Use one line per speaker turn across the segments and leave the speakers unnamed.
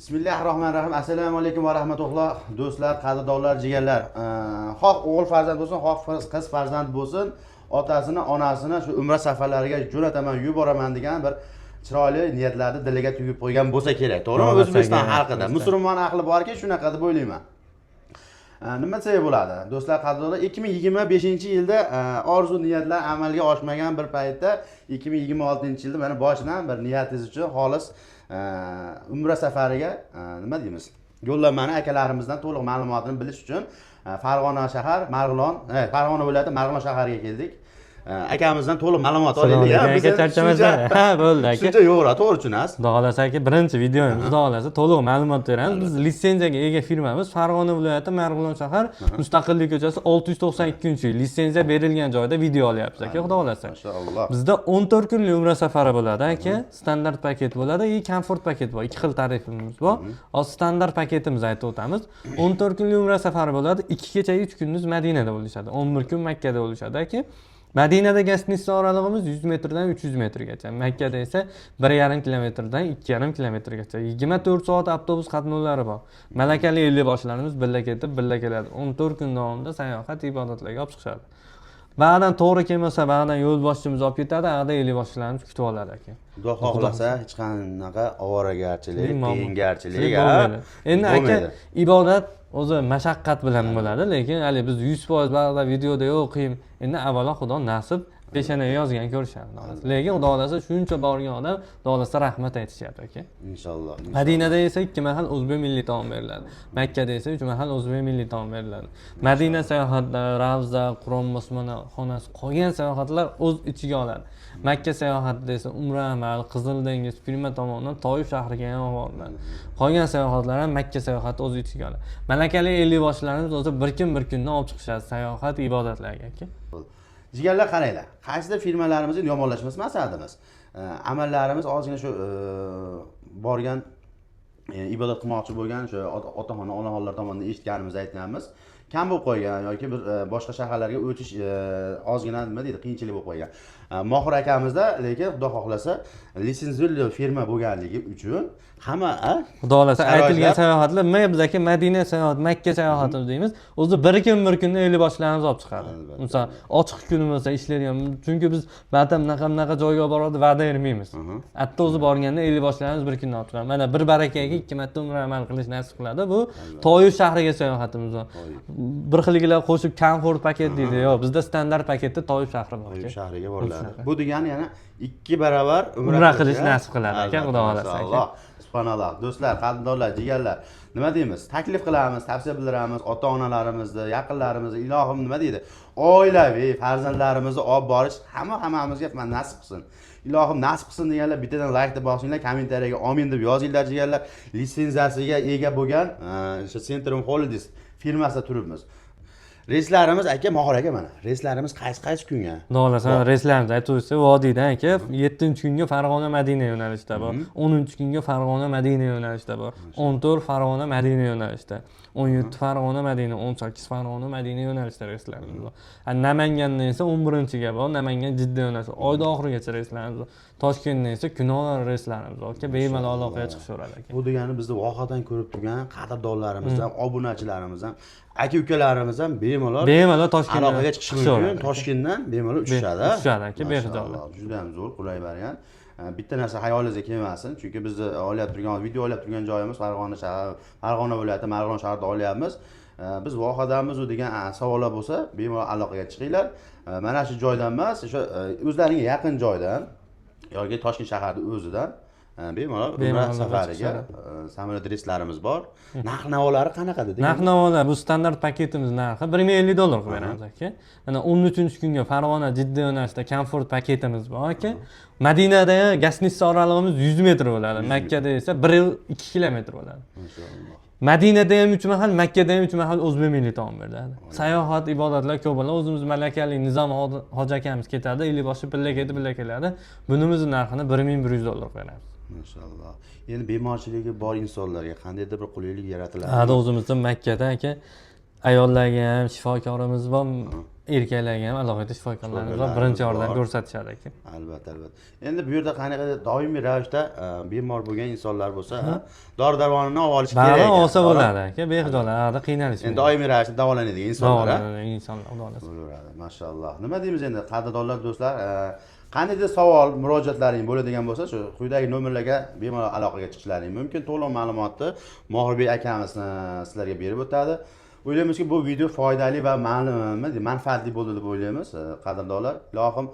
Bismillahirrohmanirrohim. Assalomu alaykum va rahmatulloh. Do'stlar, qadrdonlar, jigarlar. Xoh o'g'il farzand bo'lsin, xoh qiz farzand bo'lsin, otasini, onasini shu umra safarlariga jo'nataman, yuboraman degan bir chiroyli niyatlarni diliga tugib qo'ygan bo'lsa kerak. To'g'rimi? O'zbekiston xalqida musulmon ahli borki, shunaqa deb o'ylayman. Nima desak bo'ladi? Do'stlar, qadrdonlar, 2025-yilda orzu niyatlar amalga oshmagan bir paytda 2026-yilda mana boshidan bir niyatingiz uchun xolis umra safariga nima deymiz? Yo'llanmani akalarimizdan to'liq ma'lumotini bilish uchun Farg'ona shahar, Farg'ona viloyati Marg'ilon shahariga keldik. Akamizdan to'liq ma'lumot olaylik.
Bizga charchamazlar. Ha, bo'ldi aka.
Shuncha yo'g'ra, to'g'ri tushunasiz.
Xudo xolasa aka, birinchi videomiz, xudo xolasa to'liq ma'lumot beramiz. Biz litsenziyaga ega firmamiz, Farg'ona viloyati Marg'ilon shahar, Mustaqillik ko'chasi 692-yil. Litsenziya berilgan joyda video olyapmiz aka, xudo xolasa.
Maşallah.
Bizda 14 kunlik umra safari bo'ladi aka. Standart paket bo'ladi, komfort paket bor. Ikki xil tarifimiz bor. Hozir standart paketimizni aytib o'tamiz. 14 kunlik umra safari bo'ladi. 2 kecha 3 kunimiz Madinada bo'lishadi. 11 kun Makkada bo'lishadi aka. Madinada gastnitsa oralig'imiz 100 metrdan 300 metrgacha. Makkada esa 1,5 kilometrdan 2,5 kilometrgacha. 24 soat avtobus qatnovlari bor. Malakali ellikboshlarimiz birga ketib, birga keladi. 14 kun davomida sayohat, ibodatlarga olib chiqishadi. Ba'dan to'g'ri kelmasa, ba'dan yo'lboshchimiz olib ketadi, ba'dan ellikboshlarimiz kutib oladi aka.
Xudo xohlasa hech qanaqa ovoragarchilik, tiyingarchilik
endi aka, ibodat o'zi mashaqqat bilan bo'ladi, lekin hali biz 100% ba'zida videoda o'qiyim. Endi avvalo Xudo nasib peshonaga yozgan ko'rishadi. Lekin Xudo xolasa shuncha borgan odam Xudo xolasa rahmat aytishyapti aka.
Inshaalloh.
Madinada esa 2 mahal o'zbek milliy taom beriladi. Makkada esa 3 mahal o'zbek milliy taom beriladi. Madina sayohatlari, Ravza, Qur'on xonasi, qolgan sayohatlar o'z ichiga oladi. Makka sayohatida esa Umra amal, Qizil dengiz firma tomonidan Toyif shahriga ham boriladi. Qolgan sayohatlar ham Makka sayohati o'z ichiga oladi. Malakali ellikboshlarimiz o'zi bir kundan olib chiqishadi sayohat, ibodatlarga aka.
Jigarlar, qaranglar. Qaysidir firmalarimizni yomonlashmas maqsadimiz. Amallarimiz ozgina shu borgan ibodat qilmoqchi bo'lgan shu otaxon, onaxonlar tomonidan eshitganimiz aytganmiz. Kam bo'lib qo'ygan yoki bir boshqa shaharlarga o'tish ozgina nima deydi, qiyinchilik bo'lib qo'ygan. Mohir akamizda lekin Xudo xohlasa litsenziyali firma bo'lganligi uchun hamma
Xudo xolasa aytilgan sayohatlar, biz aka Madina sayohat, Makka sayohati deymiz. O'zi bir kunda ellikboshlarimiz olib chiqadi. Masalan, ochiq kun bo'lsa ishlaydigan. Chunki biz ba'zan bunaqa joyga boradi, va'da bermaymiz. Hatto o'zi borganda ellikboshlarimiz bir kunda olib chiqadi. Mana bir barakaga 2 marta umra amal qilish nasib qiladi. Bu Toyif shahriga sayohatimiz bor. Bir xilliklar qo'shib komfort paket deydi. Yo'q, bizda standart paketda Toyif shahri bor.
Toyif shahriga boriladi. Bu degani yana 2 barobar
umra qilish nasib qiladi aka, Xudo xolasa aka.
Subhanalloh. Do'stlar, qadrdonlar, jigarlar, nima deymiz? Taklif qilamiz, tavsiya bildiramiz ota-onalarimizni, yaqinlarimizni, ilohim nima deydi? Oilaviy farzandlarimizni olib borish hammamizga nasib qilsin. Ilohim nasib qilsin deganlar bittadan like deb bosinglar, kommentariyaga amin deb yozinglar jigarlar. Litsenziyasiga ega bo'lgan o'sha Centrum Holidays firmasida turibmiz. Reyslarimiz aka, Mohir aka, mana reyslarimiz qaysi kunga?
Xudo xolasa reyslarimiz aytib o'tsa, vodiydan aka 7-kunga Farg'ona Madina yo'nalishida bor. 10-kunga Farg'ona Madina yo'nalishida bor. 14 Farg'ona Madina yo'nalishida. 17 Farg'ona Madina, 18 Farg'ona Madina yo'nalishida reyslarimiz bor. Namangandan esa 11-ga bor, Namangan Jidda yo'nalishi. Oyda oxirigacha reyslarimiz bor. Toshkentdan esa kunora reyslarimiz bor. Bemalol aloqaga chiqishaveradi aka.
Bu degani bizni vohadan ko'rib turgan qadrdonlarimiz ham, obunachilarimiz ham, aka-ukalarimiz ham bemalol Toshkentga aloqaga chiqishi mumkin. Toshkentdan bemalol uchishadi.
Uchishadi aka, behijob.
Juda ham zo'r, qulay variant. Bitta narsa xayolingizga kelmasin, chunki biz video olyapti turgan joyimiz Farg'ona shahar, Farg'ona viloyati Marg'ilon shahrida olyapmiz. Biz vohadamiz degan savollar bo'lsa, bemalol aloqaga chiqinglar. Mana shu joydan emas, o'sha o'zlaringga yaqin joydan yoki Toshkent shaharida o'zidan bemalol umra safariga samolyot reyslarimiz bor. Narx-navolari qanaqa dedi?
Narx-navolar bu standart paketimiz narxi $1,050 qilib beramiz aka. Mana 13-kunga Farg'ona Jidda yo'nalishida komfort paketimiz bor aka. Madinada gastnitsa oralig'imiz 100 metr bo'ladi. Makkada esa 1-2 kilometr bo'ladi.
Maşallah.
Madinada ham 3 mahal, Makkada ham 3 mahal o'zbek milliy taom beriladi. Sayohat, ibodatlar ko'p bo'ladi. O'zimiz malakali Nizom hoji akamiz ketadi, ellikboshi birga ketib, birga keladi. Bunimizni narxini $1,100 beramiz.
Maşallah. Endi bemorchiligi bor insonlarga qandaydir bir qulaylik yaratiladi.
O'zimizda Makkada aka ayollarga ham shifokorimiz bor. erkaklarga ham alohida shifokorlarimiz bor, birinchi yordam ko'rsatishadi aka.
Albatta. Endi bu yerda qanaqa doimiy ravishda bemor bo'lgan insonlar bo'lsa, dori darmonini olib olish kerak.
Bari olsa bo'ladi aka, bexijolat qiynalish.
Endi doimiy ravishda davolanadigan insonlar.
Insonlar
bo'laveradi. Mashalloh. Nima deymiz endi qadrdonlar do'stlar, qandaydir savol, murojaatlaring bo'ladigan bo'lsa, shu quyidagi nomerlarga bemalol aloqaga chiqishlaring mumkin. To'liq ma'lumotni Mohirbek akamiz sizlarga berib o'tadi. O'ylaymizki, bu video foydali va manfaatli bo'ldi deb o'ylaymiz, qadrdonlar. Ilohim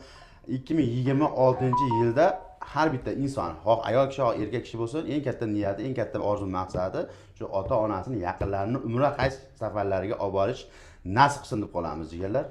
2026-yilda har bitta inson, xoh ayol kishi, xoh erkak kishi bo'lsin, eng katta niyati, eng katta orzu maqsadi shu ota-onasini, yaqinlarini umra haj safarlariga olib borish nasib qilsin deb qolamiz, jigarlar.